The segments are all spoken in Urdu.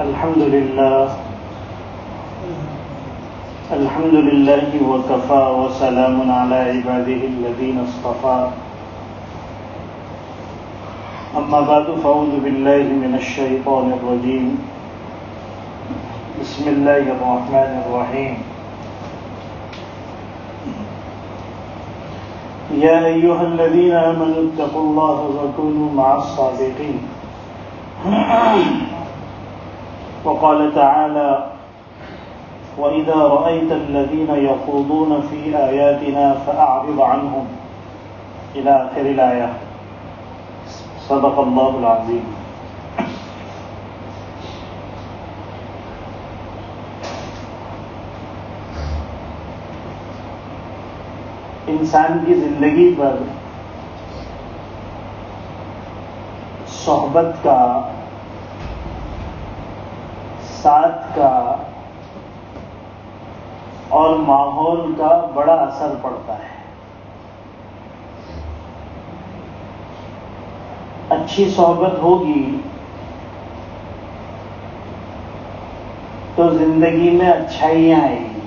الحمد لله وكفى وسلام على عباده الذين اصطفى أما بعد فأعوذ بالله من الشيطان الرجيم بسم الله الرحمن الرحيم يا أيها الذين آمنوا اتقوا الله وكونوا مع الصادقين وقال تعالى وإذا رأيت الذين يخوضون في آياتنا فأعرض عنهم إلى آخر الآية صدق الله العظيم. انسان کی زندگی پر صحبت کا، ساتھ کا اور ماحول کا بڑا اثر پڑتا ہے. اچھی صحبت ہوگی تو زندگی میں اچھائیاں آئیں گی.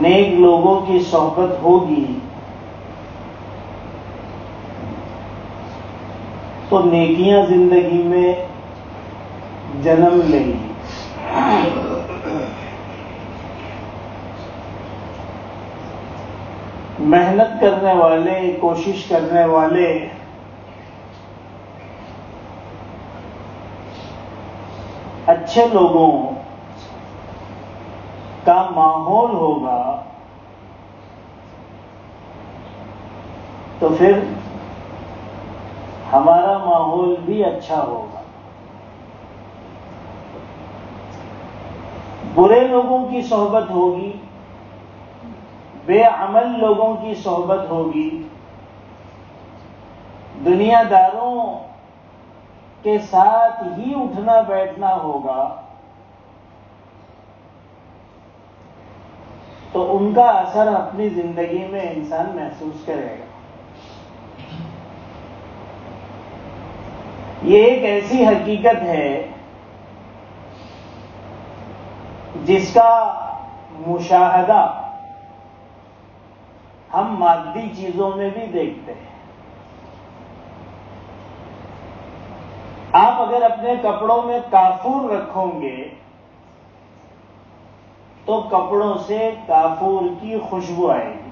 نیک لوگوں کی صحبت ہوگی تو نیکیاں زندگی میں جنم لیں گی. محنت کرنے والے، کوشش کرنے والے اچھے لوگوں کا ماحول ہوگا تو پھر ہمارا ماحول بھی اچھا ہوگا. برے لوگوں کی صحبت ہوگی، بے عمل لوگوں کی صحبت ہوگی، دنیا داروں کے ساتھ ہی اٹھنا بیٹھنا ہوگا تو ان کا اثر اپنی زندگی میں انسان محسوس کرے گا. یہ ایک ایسی حقیقت ہے جس کا مشاہدہ ہم مادی چیزوں میں بھی دیکھتے ہیں. آپ اگر اپنے کپڑوں میں کافور رکھو گے تو کپڑوں سے کافور کی خوشبو آئے گی.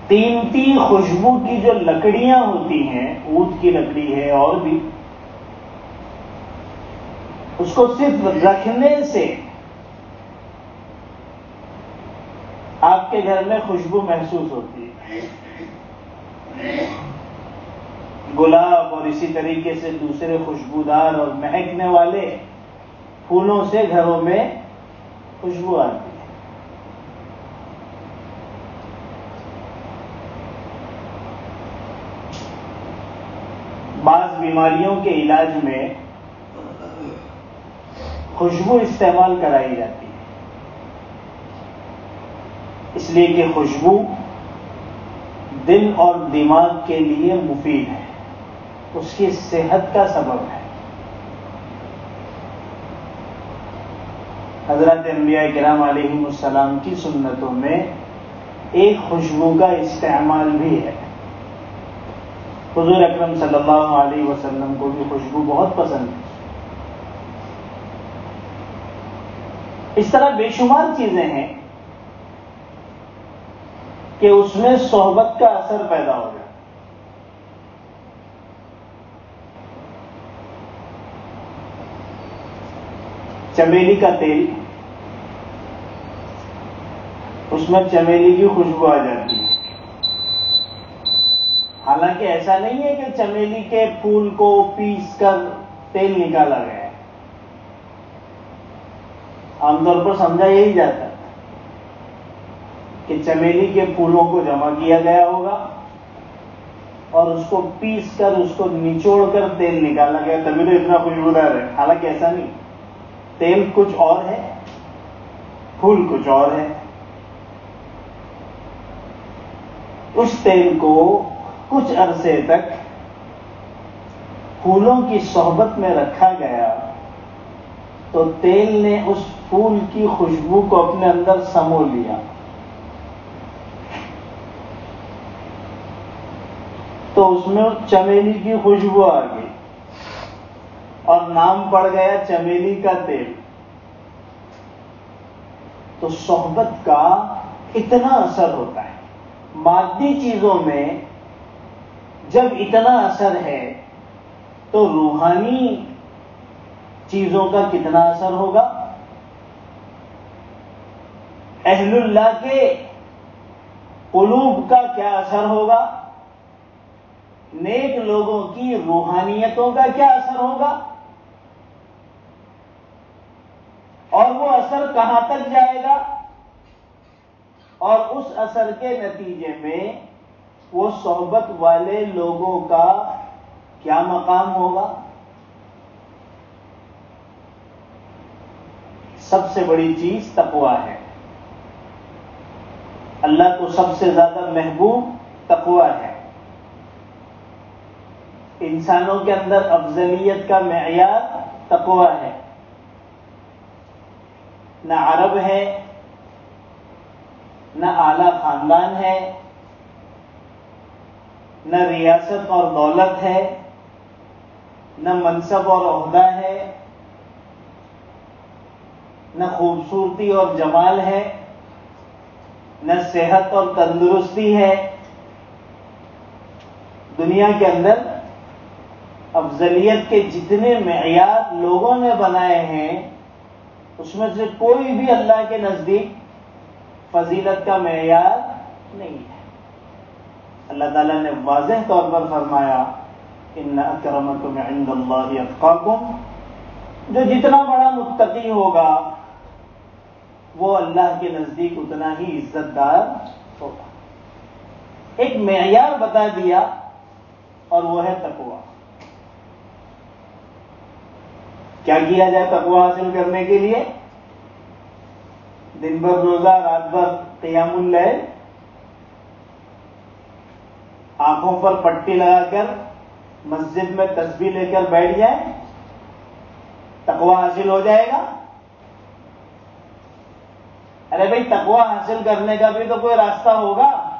قیمتی خوشبو کی جو لکڑیاں ہوتی ہیں، اود کی لکڑی ہے اور بھی، اس کو صرف رکھنے سے آپ کے گھر میں خوشبو محسوس ہوتی ہے. گلاب اور اسی طریقے سے دوسرے خوشبودار اور مہکنے والے پھولوں سے گھروں میں خوشبو آتی ہے. بعض بیماریوں کے علاج میں خوشبو استعمال کرائی جاتی ہے، اس لیے کہ خوشبو دل اور دماغ کے لیے مفید ہے، اس کی صحت کا سبب ہے. حضرت انبیاء کرام علیہم السلام کی سنتوں میں ایک خوشبو کا استعمال بھی ہے. حضور اکرم صلی اللہ علیہ وسلم کو بھی خوشبو بہت پسند ہے. اس طرح بے شمار چیزیں ہیں کہ اس میں صحبت کا اثر پیدا ہو جائے. چمیلی کا تیل، اس میں چمیلی کی خوشبو آ جاتی ہے. حالانکہ ایسا نہیں ہے کہ چمیلی کے پھول کو پیس کر تیل نکالا گیا ہے. عام طور پر سمجھا یہی جاتا ہے کہ چمیلی کے پھولوں کو جمع کیا گیا ہوگا اور اس کو پیس کر، اس کو نچوڑ کر تیل نکالا گیا تبھی تو اتنا خوشبودار ہے. حالانکہ ایسا نہیں، تیل کچھ اور ہے، پھول کچھ اور ہے. اس تیل کو کچھ عرصے تک پھولوں کی صحبت میں رکھا گیا تو تیل نے اس پھول کی خوشبو کو اپنے اندر سمو لیا، تو اس میں چمیلی کی خوشبو آ گئی اور نام پڑ گیا چمیلی کا تیل۔ تو صحبت کا اتنا اثر ہوتا ہے، مادی چیزوں میں جب اتنا اثر ہے تو روحانی چیزوں کا کتنا اثر ہوگا؟ اہل اللہ کے قلوب کا کیا اثر ہوگا؟ نیک لوگوں کی روحانیتوں کا کیا اثر ہوگا؟ اور وہ اثر کہاں تک جائے گا؟ اور اس اثر کے نتیجے میں وہ صحبت والے لوگوں کا کیا مقام ہوگا؟ سب سے بڑی چیز تقویٰ ہے۔ اللہ کو سب سے زیادہ محبوب تقویٰ ہے۔ انسانوں کے اندر افضلیت کا معیار تقویٰ ہے۔ نہ عرب ہے، نہ اعلی خاندان ہے، نہ ریاست اور دولت ہے، نہ منصب اور عہدہ ہے، نہ خوبصورتی اور جمال ہے، نہ صحت اور تندرستی ہے۔ دنیا کے اندر افضلیت کے جتنے معیار لوگوں نے بنائے ہیں اس میں سے کوئی بھی اللہ کے نزدیک فضیلت کا معیار نہیں ہے۔ اللہ تعالیٰ نے واضح طور پر فرمایا ان اکرمکم عند اللہ اتقاکم، جو جتنا بڑا متقی ہوگا وہ اللہ کے نزدیک اتنا ہی عزت دار ہوگا۔ ایک معیار بتا دیا اور وہ ہے تقویٰ۔ کیا کیا جائے تقویٰ حاصل کرنے کے لیے؟ دن بھر روزہ، رات بھر قیام اللیل، آنکھوں پر پٹی لگا کر مسجد میں تسبیح لے کر بیٹھ جائیں، تقویٰ حاصل ہو جائے گا؟ ارے بھائی تقویٰ حاصل کرنے کا بھی تو کوئی راستہ ہوگا۔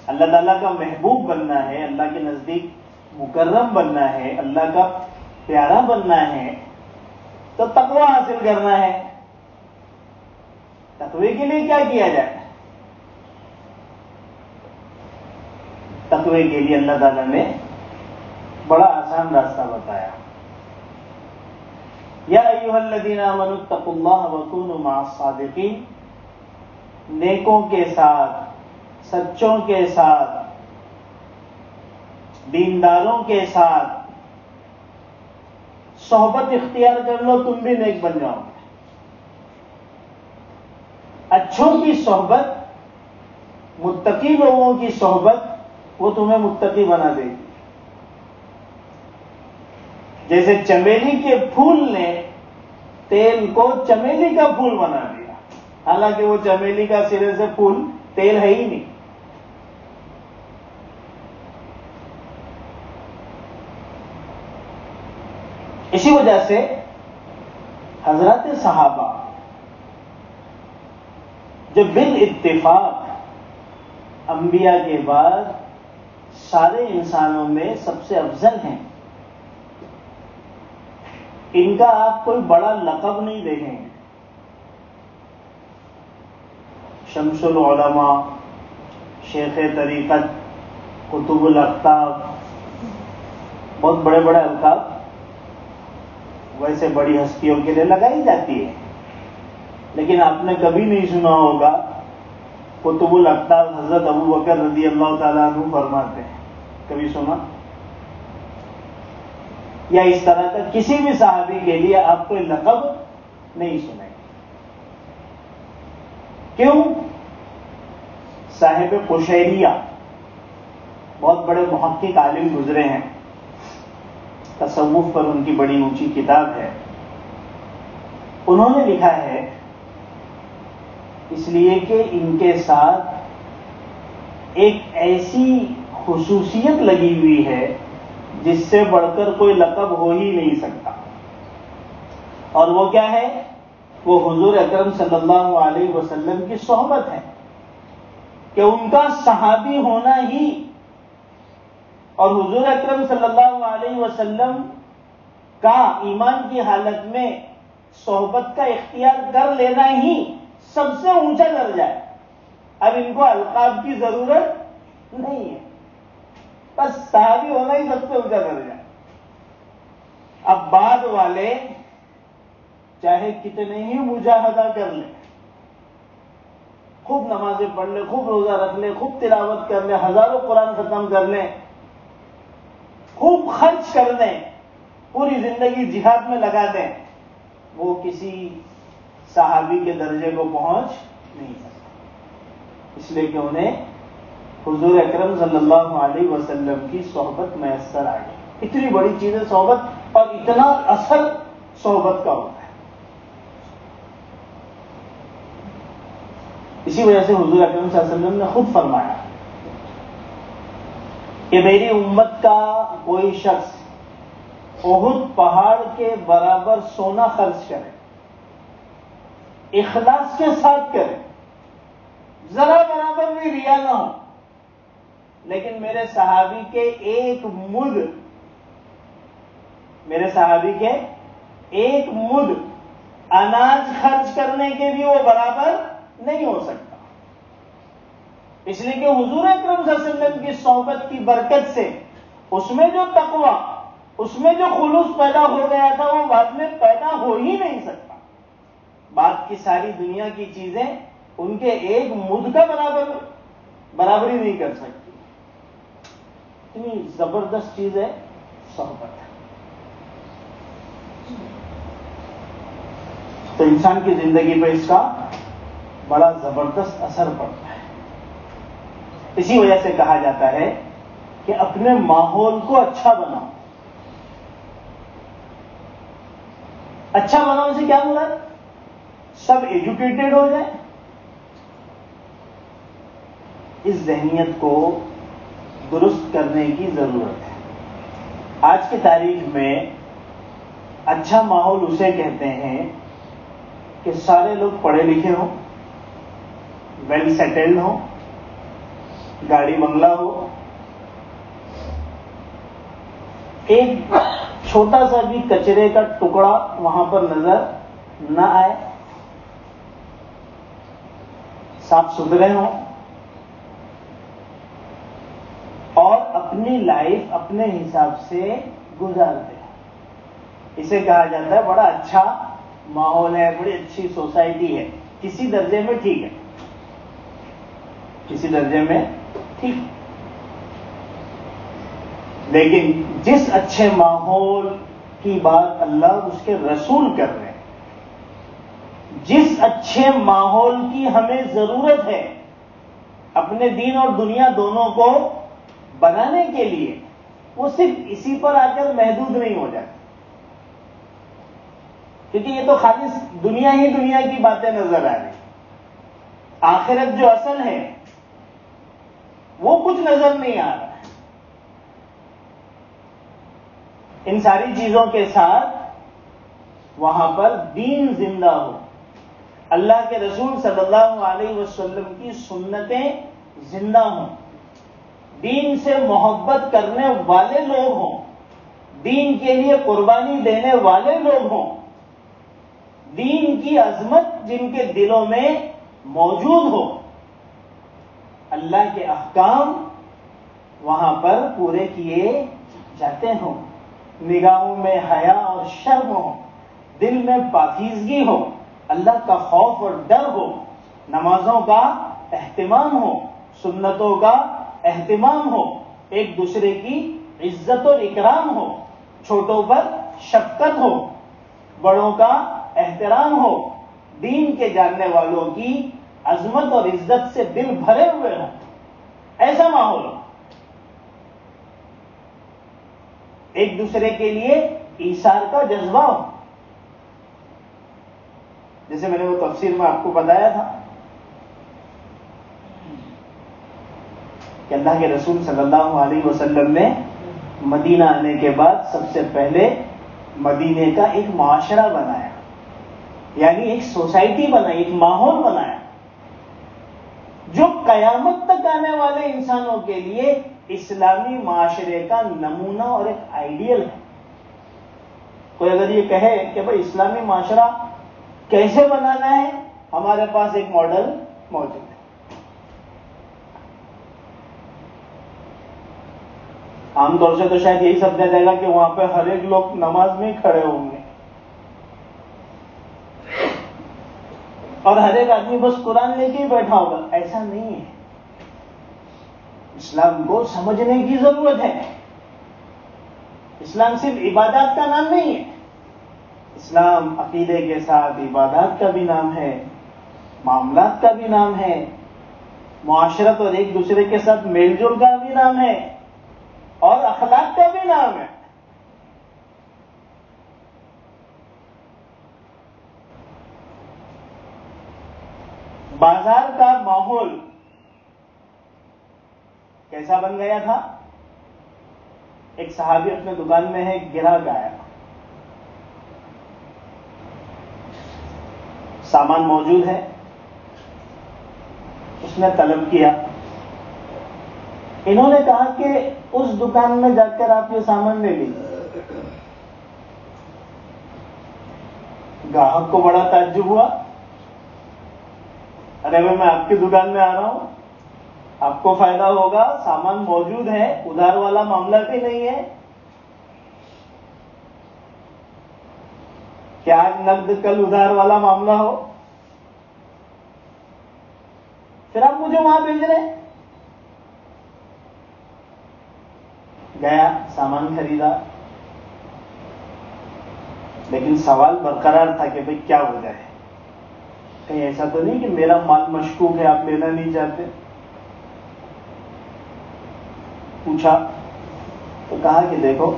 اللہ تعالیٰ کا محبوب بننا ہے، اللہ کے نزدیک مکرم بننا ہے، اللہ کا پیارا بننا ہے تو تقویٰ حاصل کرنا ہے۔ تقوی کے لیے کیا کیا جائے؟ تقوی کے لیے اللہ تعالیٰ نے بڑا آسان راستہ بتایا۔ یا ایھا الذین آمنوا اتقوا اللہ وکونوا مع الصادقین، نیکوں کے ساتھ، سچوں کے ساتھ، دینداروں کے ساتھ صحبت اختیار کر لو، تم بھی نیک بن جاؤ گے۔ اچھوں کی صحبت، متقی لوگوں کی صحبت، وہ تمہیں متقی بنا دے گی۔ جیسے چمیلی کے پھول نے تیل کو چمیلی کا پھول بنا دیا، حالانکہ وہ چمیلی کا سرے سے پھول تیل ہے ہی نہیں۔ اسی وجہ سے حضرات صحابہ جو بالاتفاق انبیاء کے بعد سارے انسانوں میں سب سے افضل ہیں، ان کا آپ کوئی بڑا لقب نہیں دیکھیں گے۔ شمس العلماء، شیخ طریقت، قطب الاقطاب، بہت بڑے بڑے القاب ویسے بڑی ہستیوں کے لیے لگائی جاتی ہے، لیکن آپ نے کبھی نہیں سنا ہوگا قطب الاقطاب حضرت ابو بکر رضی اللہ تعالیٰ عنہ فرماتے ہیں، کبھی سنا؟ یا اس طرح کا کسی بھی صحابی کے لیے آپ کوئی لقب نہیں سنیں گے۔ کیوں؟ صاحب قشیریہ بہت بڑے محقق عالم گزرے ہیں، تصوف پر ان کی بڑی اونچی کتاب ہے۔ انہوں نے لکھا ہے اس لیے کہ ان کے ساتھ ایک ایسی خصوصیت لگی ہوئی ہے جس سے بڑھ کر کوئی لقب ہو ہی نہیں سکتا، اور وہ کیا ہے؟ وہ حضور اکرم صلی اللہ علیہ وسلم کی صحبت ہے، کہ ان کا صحابی ہونا ہی اور حضور اکرم صلی اللہ علیہ وسلم کا ایمان کی حالت میں صحبت کا اختیار کر لینا ہی سب سے اونچا درجہ ہے۔ اب ان کو القاب کی ضرورت نہیں ہے، بس صحابی ہونا ہی سب سے اونچا درجہ ہے۔ اب بعد والے چاہے کتنے ہی مجاہدہ کر لیں، خوب نمازیں پڑھ لیں، خوب روزہ رکھ لیں، خوب تلاوت کر لیں، ہزاروں قرآن ختم کر لیں، خوب خرچ کر دیں، پوری زندگی جہاد میں لگا دیں، وہ کسی صحابی کے درجے کو پہنچ نہیں سکتا، اس لیے کہ انہیں حضور اکرم صلی اللہ علیہ وسلم کی صحبت میسر آ گئی۔ اتنی بڑی چیز ہے صحبت، اور اتنا اثر صحبت کا ہوتا ہے۔ اسی وجہ سے حضور اکرم صلی اللہ علیہ وسلم نے خود فرمایا کہ میری امت کا کوئی شخص احد پہاڑ کے برابر سونا خرچ کرے، اخلاص کے ساتھ کرے، ذرا برابر بھی ریا نہ ہو، لیکن میرے صحابی کے ایک مد اناج خرچ کرنے کے بھی وہ برابر نہیں ہو سکتا، اس لیے کہ حضور اکرم صلی اللہ علیہ وسلم کی صحبت کی برکت سے اس میں جو تقویٰ، اس میں جو خلوص پیدا ہو گیا تھا، وہ بعد میں پیدا ہو ہی نہیں سکتا۔ بعد کی ساری دنیا کی چیزیں ان کے ایک مد کا برابری نہیں کر سکتی۔ اتنی زبردست چیز ہے صحبت۔ تو انسان کی زندگی پہ اس کا بڑا زبردست اثر پڑتا ہے۔ اسی وجہ سے کہا جاتا ہے کہ اپنے ماحول کو اچھا بناؤ۔ اچھا بناؤ سے کیا مراد؟ سب ایجوکیٹڈ ہو جائیں، اس ذہنیت کو درست کرنے کی ضرورت ہے۔ آج کی تاریخ میں اچھا ماحول اسے کہتے ہیں کہ سارے لوگ پڑھے لکھے ہوں، ویل سیٹلڈ ہوں، گاڑی بنگلہ ہو، ایک چھوٹا سا بھی کچرے کا ٹکڑا وہاں پر نظر نہ آئے، صاف ستھرے ہوں، اور اپنی لائف اپنے حساب سے گزارتے ہیں۔ اسے کہا جاتا ہے بڑا اچھا ماحول ہے، بڑی اچھی سوسائٹی ہے۔ کسی درجے میں ٹھیک ہے، کسی درجے میں ٹھیک، لیکن جس اچھے ماحول کی بات اللہ اور اس کے رسول کر رہے ہیں، جس اچھے ماحول کی ہمیں ضرورت ہے اپنے دین اور دنیا دونوں کو بنانے کے لیے، وہ صرف اسی پر آ کر محدود نہیں ہو جاتی، کیونکہ یہ تو خالص دنیا ہی دنیا کی باتیں نظر آ رہی، آخرت جو اصل ہے وہ کچھ نظر نہیں آ رہا ہے۔ ان ساری چیزوں کے ساتھ وہاں پر دین زندہ ہو، اللہ کے رسول صلی اللہ علیہ وسلم کی سنتیں زندہ ہوں، دین سے محبت کرنے والے لوگ ہوں، دین کے لیے قربانی دینے والے لوگ ہوں، دین کی عظمت جن کے دلوں میں موجود ہو، اللہ کے احکام وہاں پر پورے کیے جاتے ہوں، نگاہوں میں حیا اور شرم ہو، دل میں پاکیزگی ہو، اللہ کا خوف اور ڈر ہو، نمازوں کا اہتمام ہو، سنتوں کا اہتمام ہو، ایک دوسرے کی عزت اور اکرام ہو، چھوٹوں پر شفقت ہو، بڑوں کا احترام ہو، دین کے جاننے والوں کی عظمت اور عزت سے دل بھرے ہوئے ہوں، ایسا ماحول ہو، ایک دوسرے کے لیے ایثار کا جذبہ ہو۔ جیسے میں نے وہ تفسیر میں آپ کو بتایا تھا کہ اللہ کے رسول صلی اللہ علیہ وسلم نے مدینہ آنے کے بعد سب سے پہلے مدینے کا ایک معاشرہ بنایا، یعنی ایک سوسائٹی بنائی، ایک ماحول بنایا جو قیامت تک آنے والے انسانوں کے لیے اسلامی معاشرے کا نمونہ اور ایک آئیڈیل ہے۔ کوئی اگر یہ کہے کہ بھئی اسلامی معاشرہ کیسے بنانا ہے، ہمارے پاس ایک ماڈل موجود ہے۔ عام طور سے تو شاید یہی سمجھا جائے گا کہ وہاں پہ ہر ایک لوگ نماز میں ہی کھڑے ہوں گے اور ہر ایک آدمی بس قرآن لے کے ہی بیٹھا ہوگا۔ ایسا نہیں ہے، اسلام کو سمجھنے کی ضرورت ہے۔ اسلام صرف عبادات کا نام نہیں ہے، اسلام عقیدے کے ساتھ عبادات کا بھی نام ہے، معاملات کا بھی نام ہے، معاشرت اور ایک دوسرے کے ساتھ میل جول کا بھی نام ہے، اور اخلاق کا بھی نام ہے۔ بازار کا ماحول کیسا بن گیا تھا؟ ایک صحابی اپنے دکان میں ہے، گراہک آیا، سامان موجود ہے، اس نے طلب کیا۔ انہوں نے کہا کہ اس دکان میں جا کر آپ یہ سامان لے لیجیے۔ گاہک کو بڑا تعجب ہوا، ارے میں آپ کی دکان میں آ رہا ہوں، آپ کو فائدہ ہوگا، سامان موجود ہے، ادھار والا معاملہ بھی نہیں ہے، کیا آج نقد کل ادھار والا معاملہ ہو، پھر آپ مجھے وہاں بھیج رہے ہیں۔ گیا، سامان خریدا، لیکن سوال برقرار تھا کہ بھئی کیا وجہ ہے، کہیں ایسا تو نہیں کہ میرا مال مشکوک ہے، آپ لینا نہیں چاہتے؟ پوچھا تو کہا کہ دیکھو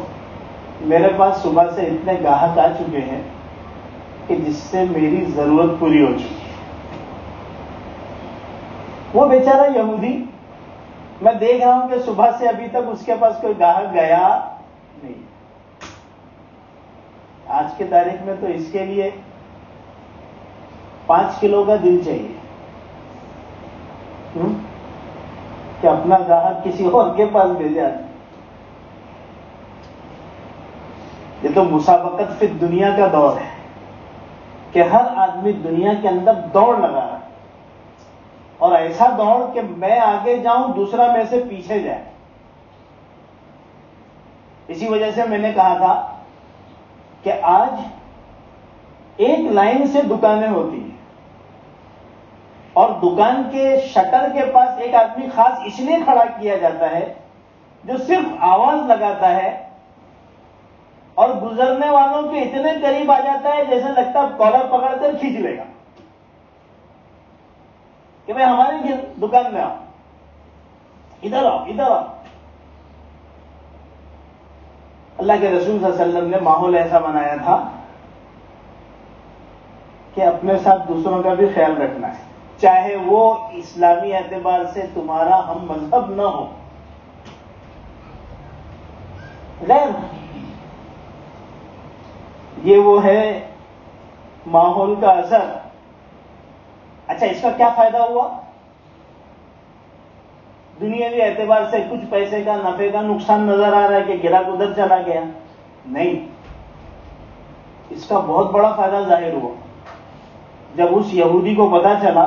میرے پاس صبح سے اتنے گاہک آ چکے ہیں کہ جس سے میری ضرورت پوری ہو چکی ہے۔ وہ بیچارہ یہودی، میں دیکھ رہا ہوں کہ صبح سے ابھی تک اس کے پاس کوئی گاہک گیا نہیں، آج کی تاریخ میں تو اس کے لیے 5 کلو کا دل چاہیے کہ اپنا گاہک کسی اور کے پاس بھیجا۔ یہ تو مسابقت فی دنیا کا دور ہے کہ ہر آدمی دنیا کے اندر دوڑ لگا رہا ہے، اور ایسا دوڑ کہ میں آگے جاؤں دوسرا میں سے پیچھے جائے۔ اسی وجہ سے میں نے کہا تھا کہ آج ایک لائن سے دکانیں ہوتی ہیں، اور دکان کے شٹر کے پاس ایک آدمی خاص اس لیے کھڑا کیا جاتا ہے جو صرف آواز لگاتا ہے اور گزرنے والوں کے اتنے قریب آ جاتا ہے جیسے لگتا ہے کالر پکڑ کر کھینچ لے گا کہ بھائی ہماری دکان میں آؤ، ادھر آؤ، ادھر آؤ۔ اللہ کے رسول صلی اللہ علیہ وسلم نے ماحول ایسا بنایا تھا کہ اپنے ساتھ دوسروں کا بھی خیال رکھنا ہے، چاہے وہ اسلامی اعتبار سے تمہارا ہم مذہب نہ ہو، غیر، یہ وہ ہے ماحول کا اثر۔ اچھا، اس کا کیا فائدہ ہوا؟ دنیاوی اعتبار سے کچھ پیسے کا، نفع کا نقصان نظر آ رہا ہے کہ گراہک ادھر چلا گیا، نہیں، اس کا بہت بڑا فائدہ ظاہر ہوا جب اس یہودی کو پتا چلا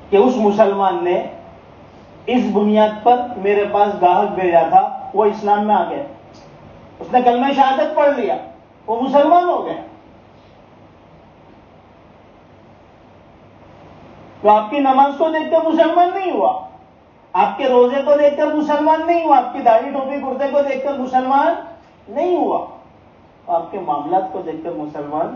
کہ اس مسلمان نے اس بنیاد پر میرے پاس گاہک بھیجا تھا، وہ اسلام میں آ گیا، اس نے کلمہ شہادت پڑھ لیا، وہ مسلمان ہو گیا۔ تو آپ کی نماز کو دیکھ کر مسلمان نہیں ہوا، آپ کے روزے کو دیکھ کر مسلمان نہیں ہوا، آپ کی داڑھی ٹوپی کرتے کو دیکھ کر مسلمان نہیں ہوا، آپ کے معاملات کو دیکھ کر مسلمان،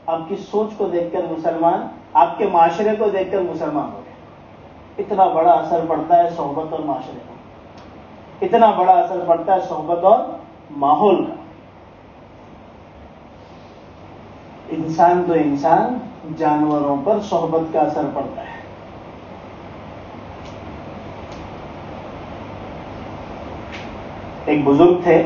آپ کی سوچ کو دیکھ کر مسلمان، آپ کے معاشرے کو دیکھ کر مسلمان ہو گئے۔ اتنا بڑا اثر پڑتا ہے صحبت اور معاشرے کا، اتنا بڑا اثر پڑتا ہے صحبت اور ماحول کا۔ انسان تو انسان، جانوروں پر صحبت کا اثر پڑتا ہے۔ ایک بزرگ تھے،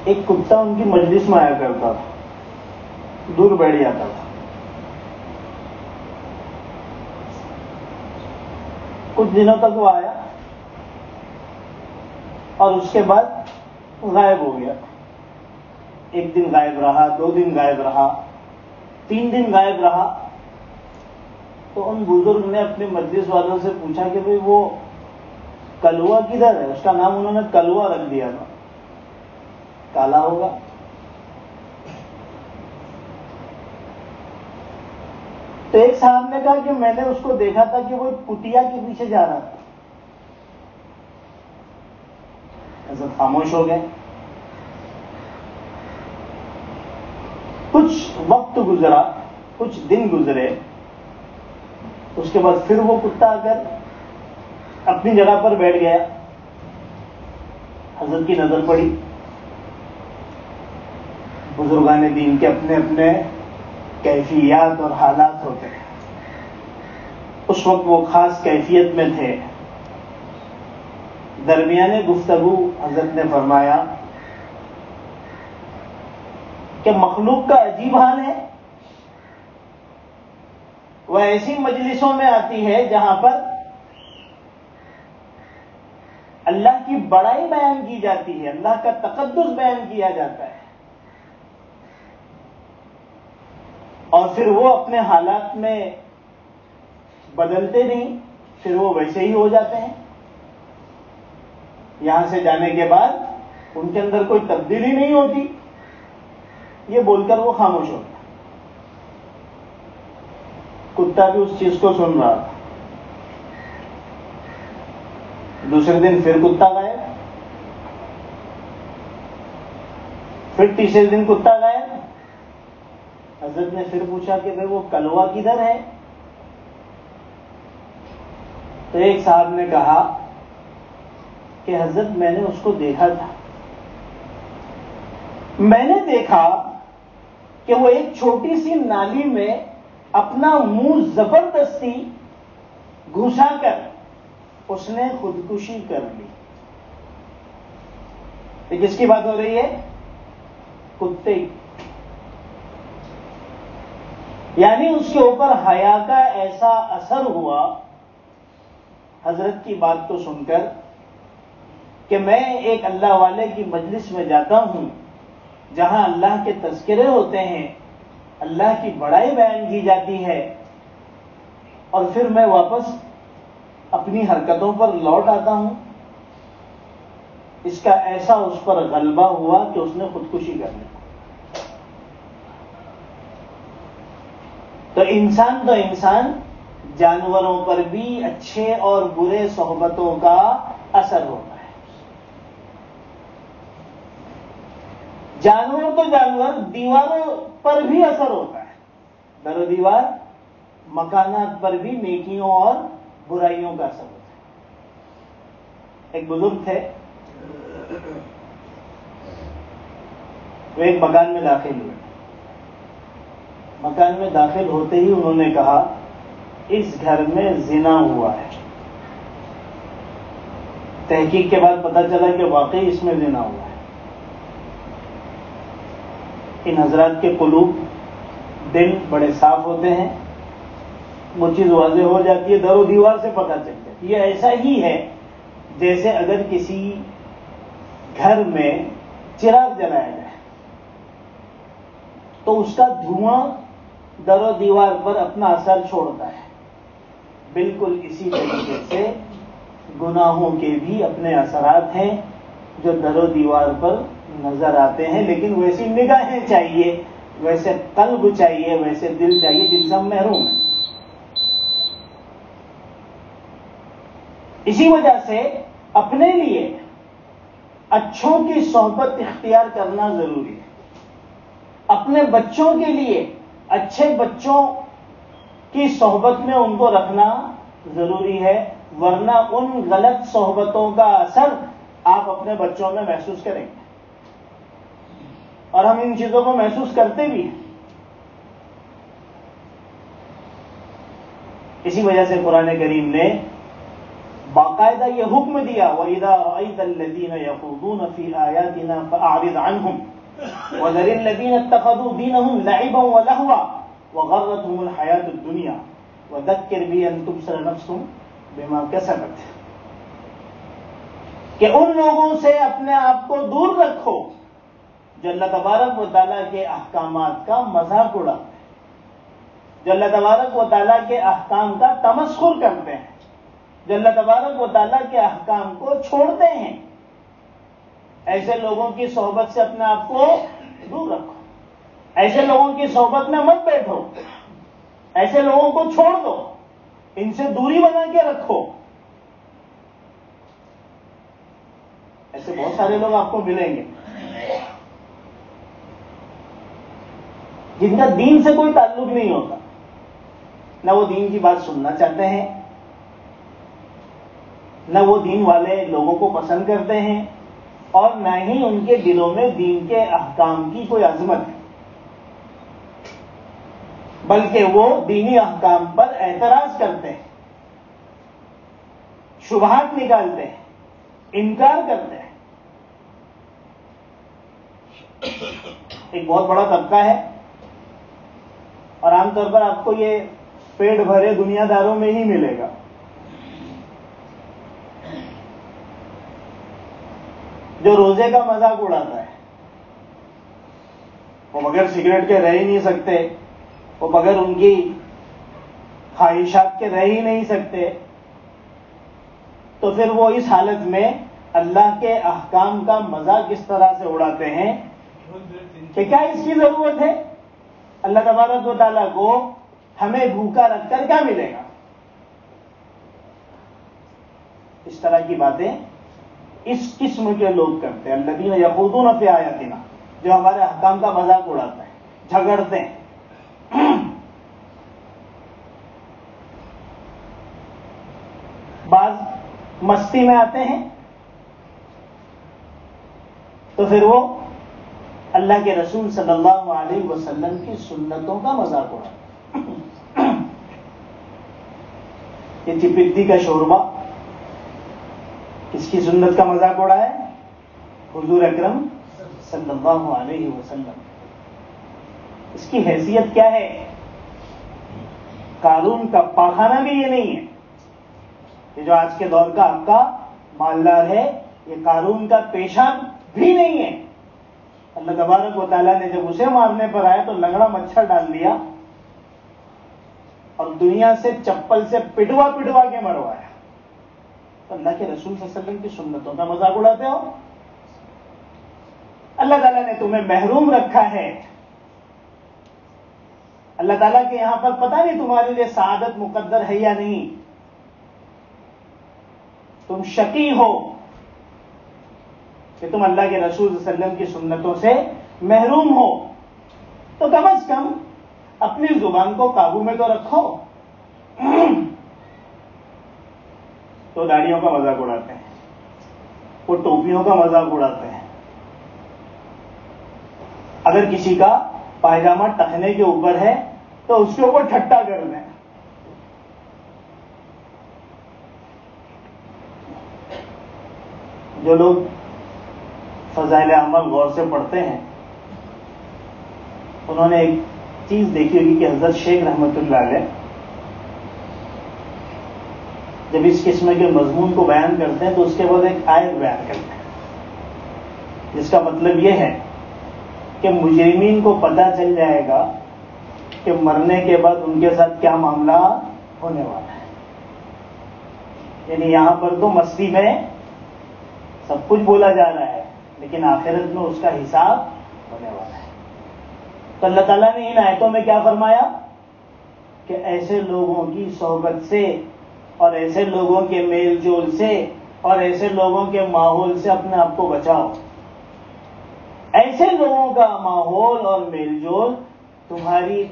ایک کتا ان کی مجلس میں آیا کرتا تھا، دور بیٹھ جاتا تھا. کچھ دنوں تک وہ آیا اور اس کے بعد غائب ہو گیا. ایک دن غائب رہا، 2 دن غائب رہا، 3 دن غائب رہا. تو ان بزرگ نے اپنے مجلس والوں سے پوچھا کہ بھئی وہ کلوا کدھر ہے؟ اس کا نام انہوں نے کلوا رکھ دیا تھا، کالا ہوگا. تو ایک صاحب نے کہا کہ میں نے اس کو دیکھا تھا کہ وہ کٹیا کے پیچھے جا رہا تھا. حضرت خاموش ہو گئے. کچھ وقت گزرا، کچھ دن گزرے، اس کے بعد پھر وہ کتا آ کر اپنی جگہ پر بیٹھ گیا. حضرت کی نظر پڑی. بزرگان دین کے اپنے اپنے کیفیات اور حالات ہوتے ہیں. اس وقت وہ خاص کیفیت میں تھے. درمیانے گفتگو حضرت نے فرمایا کہ مخلوق کا عجیب حال ہے، وہ ایسی مجلسوں میں آتی ہے جہاں پر اللہ کی بڑائی بیان کی جاتی ہے، اللہ کا تقدس بیان کیا جاتا ہے، اور پھر وہ اپنے حالات میں بدلتے نہیں، پھر وہ ویسے ہی ہو جاتے ہیں. یہاں سے جانے کے بعد ان کے اندر کوئی تبدیلی نہیں ہوتی. یہ بول کر وہ خاموش ہو گیا. کتا بھی اس چیز کو سن رہا تھا. دوسرے دن پھر کتا غائب، پھر تیسرے دن کتا غائب. حضرت نے پھر پوچھا کہ بھئی وہ کلوا کدھر ہے؟ تو ایک صاحب نے کہا کہ حضرت میں نے اس کو دیکھا تھا، میں نے دیکھا کہ وہ ایک چھوٹی سی نالی میں اپنا منہ زبردستی گھسا کر اس نے خودکشی کر لی. یہ کس کی بات ہو رہی ہے؟ کتے. یعنی اس کے اوپر حیا کا ایسا اثر ہوا حضرت کی بات کو سن کر کہ میں ایک اللہ والے کی مجلس میں جاتا ہوں جہاں اللہ کے تذکرے ہوتے ہیں، اللہ کی بڑائی بیان کی جاتی ہے، اور پھر میں واپس اپنی حرکتوں پر لوٹ آتا ہوں. اس کا ایسا اس پر غلبہ ہوا کہ اس نے خودکشی کر لی. تو انسان جانوروں پر بھی اچھے اور برے صحبتوں کا اثر ہوتا ہے. جانور تو جانور، دیواروں پر بھی اثر ہوتا ہے. در و دیوار مکانات پر بھی نیکیوں اور برائیوں کا اثر ہوتا ہے. ایک بزرگ تھے، وہ ایک مکان میں داخل ہوئے. مکان میں داخل ہوتے ہی انہوں نے کہا اس گھر میں زنا ہوا ہے. تحقیق کے بعد پتہ چلا کہ واقعی اس میں زنا ہوا ہے. ان حضرات کے قلوب، دل بڑے صاف ہوتے ہیں، وہ چیز واضح ہو جاتی ہے، در و دیوار سے پتہ چل جاتی ہے. یہ ایسا ہی ہے جیسے اگر کسی گھر میں چراغ جلایا جائے تو اس کا دھواں در و دیوار پر اپنا اثر چھوڑتا ہے. بالکل اسی طریقے سے گناہوں کے بھی اپنے اثرات ہیں جو در و دیوار پر نظر آتے ہیں، لیکن ویسی نگاہیں چاہیے، ویسے قلب چاہیے، ویسے دل چاہیے. دل سے ہم محروم ہیں. اسی وجہ سے اپنے لیے اچھوں کی صحبت اختیار کرنا ضروری ہے. اپنے بچوں کے لیے اچھے بچوں کی صحبت میں ان کو رکھنا ضروری ہے، ورنہ ان غلط صحبتوں کا اثر آپ اپنے بچوں میں محسوس کریں گے. اور ہم ان چیزوں کو محسوس کرتے بھی ہیں. اسی وجہ سے قرآن کریم نے باقاعدہ یہ حکم دیا وَإِذَا رَأَيْتَ الَّذِينَ يَخُوضُونَ فِي آيَاتِنَا فَأَعْرِضْ عَنْهُمْ وَذَرِ الَّذِينَ اتَّخَذُوا دِينَهُمْ لَعِبًا وَلَهْوًا وَغَرَّتْهُمُ الْحَيَاةُ الدُّنْيَا وَذَكِّرْ بِهِ أَن تُبْصَرَ نَفْسٌ بِمَا كَسَبَتْ، کہ ان لوگوں سے اپنے آپ کو دور رکھو جو اللہ تبارک و تعالیٰ کے احکامات کا مذاق اڑاتے ہیں، جو اللہ تبارک و تعالیٰ کے احکام کا تمسخر کرتے ہیں، جو اللہ تبارک و تعالیٰ کے احکام کو چھوڑتے ہیں، ایسے لوگوں کی صحبت سے اپنے آپ کو دور رکھو، ایسے لوگوں کی صحبت میں مت بیٹھو، ایسے لوگوں کو چھوڑ دو، ان سے دوری بنا کے رکھو۔ ایسے بہت سارے لوگ آپ کو ملیں گے جن کا دین سے کوئی تعلق نہیں ہوتا، نہ وہ دین کی بات سننا چاہتے ہیں، نہ وہ دین والے لوگوں کو پسند کرتے ہیں، اور نہ ہی ان کے دلوں میں دین کے احکام کی کوئی عظمت ہے، بلکہ وہ دینی احکام پر اعتراض کرتے ہیں، شبہات نکالتے ہیں، انکار کرتے ہیں۔ ایک بہت بڑا طبقہ ہے، اور عام طور پر آپ کو یہ پیٹ بھرے دنیا داروں میں ہی ملے گا، جو روزے کا مذاق اڑاتا ہے۔ وہ بغیر سگریٹ کے رہ ہی نہیں سکتے، وہ بغیر ان کی خواہشات کے رہ ہی نہیں سکتے، تو پھر وہ اس حالت میں اللہ کے احکام کا مذاق اس طرح سے اڑاتے ہیں کہ کیا اس کی ضرورت ہے؟ اللہ تبارک و تعالیٰ کو ہمیں بھوکا رکھ کر کیا ملے گا؟ اس طرح کی باتیں اس قسم کے لوگ کرتے ہیں، الذین یخوضون فی آیاتنا، جو ہمارے احکام کا مذاق اڑاتے ہیں، جھگڑتے ہیں۔ بعض مستی میں آتے ہیں تو پھر وہ اللہ کے رسول صلی اللہ علیہ وسلم کی سنتوں کا مذاق اڑاتے ہیں۔ یہ چپتی کا شوربہ کس کی سنت کا مذاق اڑا ہے؟ حضور اکرم صلی اللہ علیہ وسلم۔ اس کی حیثیت کیا ہے؟ قارون کا پاخانہ بھی یہ نہیں ہے، یہ جو آج کے دور کا آپ کا مالدار ہے، یہ قارون کا پیشاب بھی نہیں ہے۔ اللہ تبارک و تعالیٰ نے جب اسے مارنے پر آیا تو لنگڑا مچھر ڈال دیا اور دنیا سے چپل سے پٹوا پٹوا کے مروایا۔ تو اللہ کے رسول صلی اللہ علیہ وسلم کی سنتوں کا مذاق اڑاتے ہو؟ اللہ تعالیٰ نے تمہیں محروم رکھا ہے، اللہ تعالیٰ کے یہاں پر پتہ نہیں تمہارے لیے سعادت مقدر ہے یا نہیں، تم شقی ہو کہ تم اللہ کے رسول صلی اللہ علیہ وسلم کی سنتوں سے محروم ہو، تو کم از کم اپنی زبان کو قابو میں تو رکھو۔ تو داڑھیوں کا مذاق اڑاتے ہیں، وہ ٹوپیوں کا مذاق اڑاتے ہیں، اگر کسی کا پائجامہ ٹخنے کے اوپر ہے تو اس کے اوپر ٹھٹا کر دیں۔ جو لوگ فضائل اعمال غور سے پڑھتے ہیں انہوں نے ایک چیز دیکھی ہوگی کہ حضرت شیخ رحمۃ اللہ علیہ جب اس قسم کے مضمون کو بیان کرتے ہیں تو اس کے بعد ایک آیت بیان کرتے ہیں جس کا مطلب یہ ہے کہ مجرمین کو پتہ چل جائے گا کہ مرنے کے بعد ان کے ساتھ کیا معاملہ ہونے والا ہے۔ یعنی یہاں پر تو مستی میں سب کچھ بولا جا رہا ہے، لیکن آخرت میں اس کا حساب ہونے والا ہے۔ تو اللہ تعالیٰ نے ان آیتوں میں کیا فرمایا کہ ایسے لوگوں کی صحبت سے اور ایسے لوگوں کے میل جول سے اور ایسے لوگوں کے ماحول سے اپنے آپ کو بچاؤ۔ ایسے لوگوں کا ماحول اور میل جول تمہاری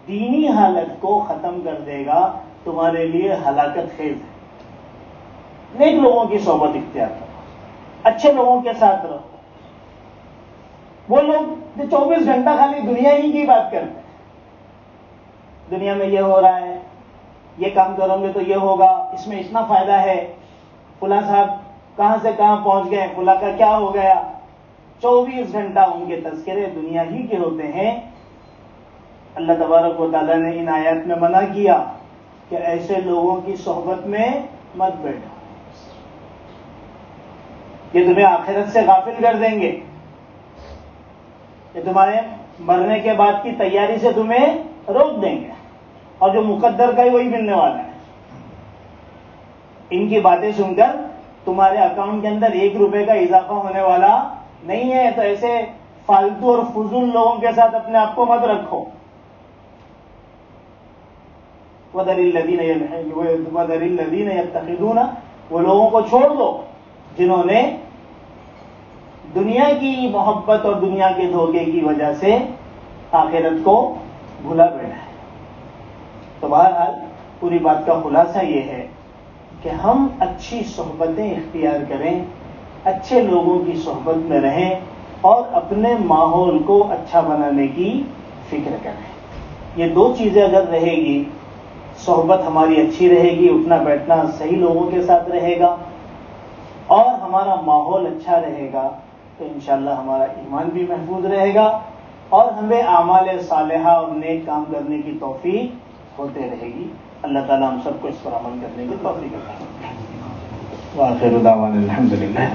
دینی حالت کو ختم کر دے گا، تمہارے لیے ہلاکت خیز ہے۔ نیک لوگوں کی صحبت اختیار کرو، اچھے لوگوں کے ساتھ رہو۔ وہ لوگ جو 24 گھنٹہ خالی دنیا ہی کی بات کرتے ہیں، دنیا میں یہ ہو رہا ہے، یہ کام کرو گے تو یہ ہوگا، اس میں اتنا فائدہ ہے، فلاں صاحب کہاں سے کہاں پہنچ گئے، فلاں کا کیا ہو گیا. 24 گھنٹہ ان کے تذکرے دنیا ہی کے ہوتے ہیں. اللہ تبارک و تعالیٰ نے ان آیات میں منع کیا کہ ایسے لوگوں کی صحبت میں مت بیٹھو، یہ تمہیں آخرت سے غافل کر دیں گے، یہ تمہارے مرنے کے بعد کی تیاری سے تمہیں روک دیں گے، اور جو مقدر کا ہی وہی ملنے والا ہے. ان کی باتیں سن کر تمہارے اکاؤنٹ کے اندر 1 روپے کا اضافہ ہونے والا نہیں ہے. تو ایسے فالتو اور فضول لوگوں کے ساتھ اپنے آپ کو مت رکھو. وَذَرِ الَّذِينَ يَتَّخِذُونَ، وہ لوگوں کو چھوڑ دو جنہوں نے دنیا کی محبت اور دنیا کے دھوکے کی وجہ سے آخرت کو بھولا بیٹھا ہے. تو بہرحال پوری بات کا خلاصہ یہ ہے کہ ہم اچھی صحبتیں اختیار کریں، اچھے لوگوں کی صحبت میں رہیں اور اپنے ماحول کو اچھا بنانے کی فکر کریں. یہ 2 چیزیں اگر رہے گی، صحبت ہماری اچھی رہے گی، اٹھنا بیٹھنا صحیح لوگوں کے ساتھ رہے گا، اور ہمارا ماحول اچھا رہے گا، تو انشاءاللہ ہمارا ایمان بھی محفوظ رہے گا اور ہمیں اعمال صالحہ اور نیک کام کرنے کی توفیق ہوتے رہے گی. اللہ تعالیٰ ہم سب کو اس پر عمل کرنے کی توفیق عطا فرمائے. وآخر دعوانا الحمدللہ.